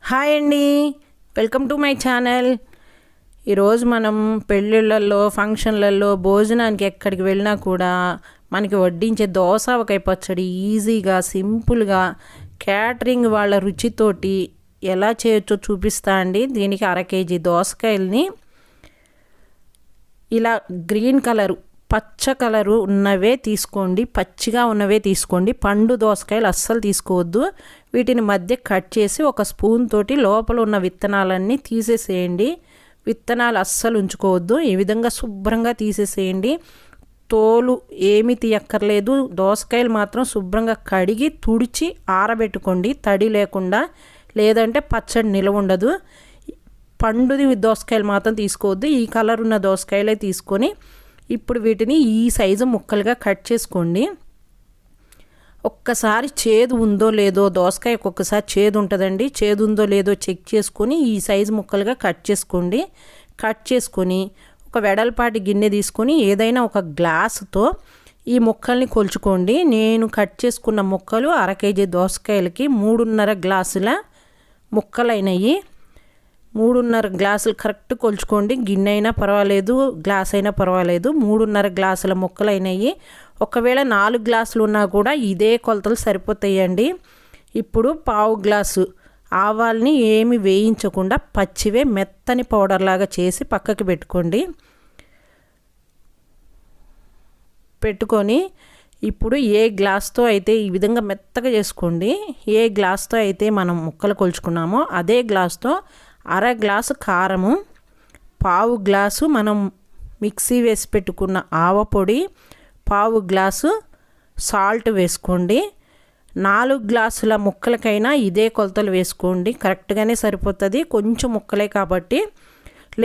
Hi అండి, welcome to my channel. ఈరోజు మనం పెళ్ళిళ్ళల్లో ఫంక్షన్లలో భోజనానికి ఎక్కడికి వెళ్ళినా కూడా మనకి వడ్డించే దోసావకాయ పచ్చడి ఈజీగా సింపుల్గా క్యాటరింగ్ వాళ్ళ రుచితోటి ఎలా చేయొచ్చో చూపిస్తా అండి. దీనికి 1/2 కేజీ దోసకాయల్ని ఇలా గ్రీన్ కలరు పచ్చ కలరు ఉన్నవే తీసుకోండి, పచ్చిగా ఉన్నవే తీసుకోండి. పండు దోసకాయలు అస్సలు తీసుకోవద్దు. వీటిని మధ్య కట్ చేసి ఒక స్పూన్ తోటి లోపల ఉన్న విత్తనాలన్నీ తీసేసేయండి. విత్తనాలు అస్సలు ఉంచుకోవద్దు. ఈ విధంగా శుభ్రంగా తీసేసేయండి. తోలు ఏమీ తీయక్కర్లేదు. దోసకాయలు మాత్రం శుభ్రంగా కడిగి తుడిచి ఆరబెట్టుకోండి, తడి లేకుండా, లేదంటే పచ్చడి నిలవ ఉండదు. పండుది దోసకాయలు మాత్రం తీసుకోవద్దు. ఈ కలర్ ఉన్న దోసకాయలే తీసుకొని ఇప్పుడు వీటిని ఈ సైజు ముక్కలుగా కట్ చేసుకోండి. ఒక్కసారి చేదు ఉందో లేదో, దోసకాయకు ఒక్కసారి చేదు ఉంటుందండి, చేదు ఉందో లేదో చెక్ చేసుకొని ఈ సైజు ముక్కలుగా కట్ చేసుకోండి. కట్ చేసుకొని ఒక వెడల్పాటి గిన్నె తీసుకొని ఏదైనా ఒక గ్లాసుతో ఈ ముక్కల్ని కొలుచుకోండి. నేను కట్ చేసుకున్న ముక్కలు 1/2 కేజీ దోసకాయలకి 3.5 గ్లాసుల ముక్కలైనవి. 3.5 గ్లాసులు కరెక్ట్ కొలుచుకోండి. గిన్నె అయినా పర్వాలేదు, గ్లాస్ అయినా పర్వాలేదు. 3.5 గ్లాసుల ముక్కలు అయినాయి. ఒకవేళ 4 గ్లాసులు ఉన్నా కూడా ఇదే కొలతలు సరిపోతాయండి. ఇప్పుడు 1/2 గ్లాసు ఆవాల్ని ఏమి వేయించకుండా పచ్చివే మెత్తని పౌడర్ లాగా చేసి పక్కకి పెట్టుకొని ఇప్పుడు ఏ గ్లాస్తో అయితే ఈ విధంగా మెత్తగా చేసుకోండి. ఏ గ్లాస్తో అయితే మనం ముక్కలు కొలుచుకున్నామో అదే గ్లాస్తో 1/2 గ్లాసు కారము, 1/2 గ్లాసు మనం మిక్సీ వేసి పెట్టుకున్న ఆవపొడి, 1/2 గ్లాసు సాల్ట్ వేసుకోండి. 4 గ్లాసుల ముక్కలకైనా ఇదే కొలతలు వేసుకోండి, కరెక్ట్గానే సరిపోతుంది. కొంచెం ముక్కలే కాబట్టి.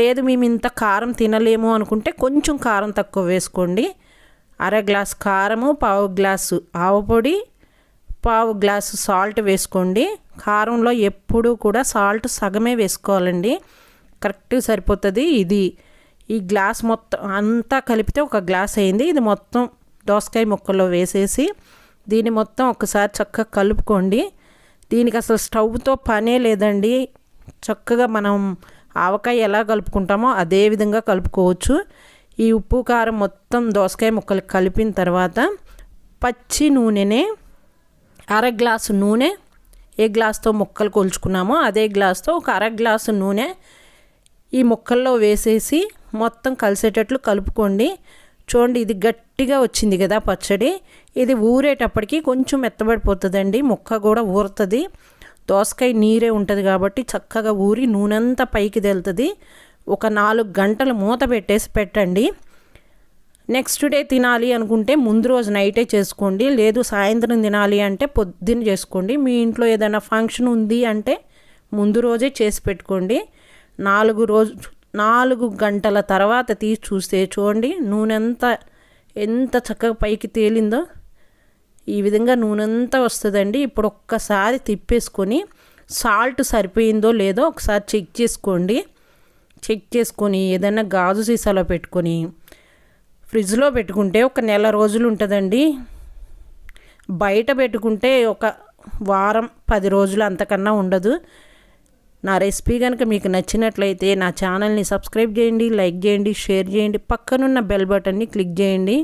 లేదు మేము ఇంత కారం తినలేము అనుకుంటే కొంచెం కారం తక్కువ వేసుకోండి. 1/2 గ్లాసు కారము, 1/2 గ్లాసు ఆవపొడి, 1/2 గ్లాసు సాల్ట్ వేసుకోండి. కారంలో ఎప్పుడూ కూడా సాల్ట్ సగమే వేసుకోవాలండి, కరెక్ట్గా సరిపోతుంది. ఈ గ్లాస్ మొత్తం అంతా కలిపితే 1 గ్లాస్ అయింది. ఇది మొత్తం దోసకాయ ముక్కల్లో వేసేసి దీన్ని మొత్తం ఒకసారి చక్కగా కలుపుకోండి. దీనికి అసలు స్టవ్తో పనే లేదండి. చక్కగా మనం ఆవకాయ ఎలా కలుపుకుంటామో అదే విధంగా కలుపుకోవచ్చు. ఈ ఉప్పు కారం మొత్తం దోసకాయ ముక్కలు కలిపిన తర్వాత పచ్చి నూనెనే 1/2 గ్లాసు నూనె, ఏ గ్లాస్తో ముక్కలు కొలుచుకున్నామో అదే గ్లాస్తో ఒక 1/2 గ్లాసు నూనె ఈ ముక్కల్లో వేసేసి మొత్తం కలిసేటట్లు కలుపుకోండి. చూడండి, ఇది గట్టిగా వచ్చింది కదా పచ్చడి. ఇది ఊరేటప్పటికి కొంచెం మెత్తబడిపోతుందండి, ముక్క కూడా ఊరుతుంది. దోసకాయ నీరే ఉంటుంది కాబట్టి చక్కగా ఊరి నూనె అంతా పైకి తేలుతుంది. ఒక 4 గంటలు మూత పెట్టండి. నెక్స్ట్ డే తినాలి అనుకుంటే ముందు రోజు నైటే చేసుకోండి, లేదు సాయంత్రం తినాలి అంటే పొద్దున్న చేసుకోండి. మీ ఇంట్లో ఏదైనా ఫంక్షన్ ఉంది అంటే ముందు రోజే చేసి పెట్టుకోండి. 4 గంటల తర్వాత తీసి చూస్తే చూడండి నూనె అంతా ఎంత చక్కగా పైకి తేలిందో. ఈ విధంగా నూనె అంతా వస్తుందండి. ఇప్పుడు ఒక్కసారి తిప్పేసుకొని సాల్ట్ సరిపోయిందో లేదో ఒకసారి చెక్ చేసుకోండి. చెక్ చేసుకొని ఏదైనా గాజు సీసాలో పెట్టుకొని ఫ్రిడ్జ్లో పెట్టుకుంటే 1 నెల రోజులు ఉంటుందండి. బయట పెట్టుకుంటే 1 వారం 10 రోజులు అంతకన్నా ఉండదు. నా రెసిపీ కనుక మీకు నచ్చినట్లయితే నా ఛానల్ని సబ్స్క్రైబ్ చేయండి, లైక్ చేయండి, షేర్ చేయండి, పక్కనున్న బెల్ బటన్ని క్లిక్ చేయండి.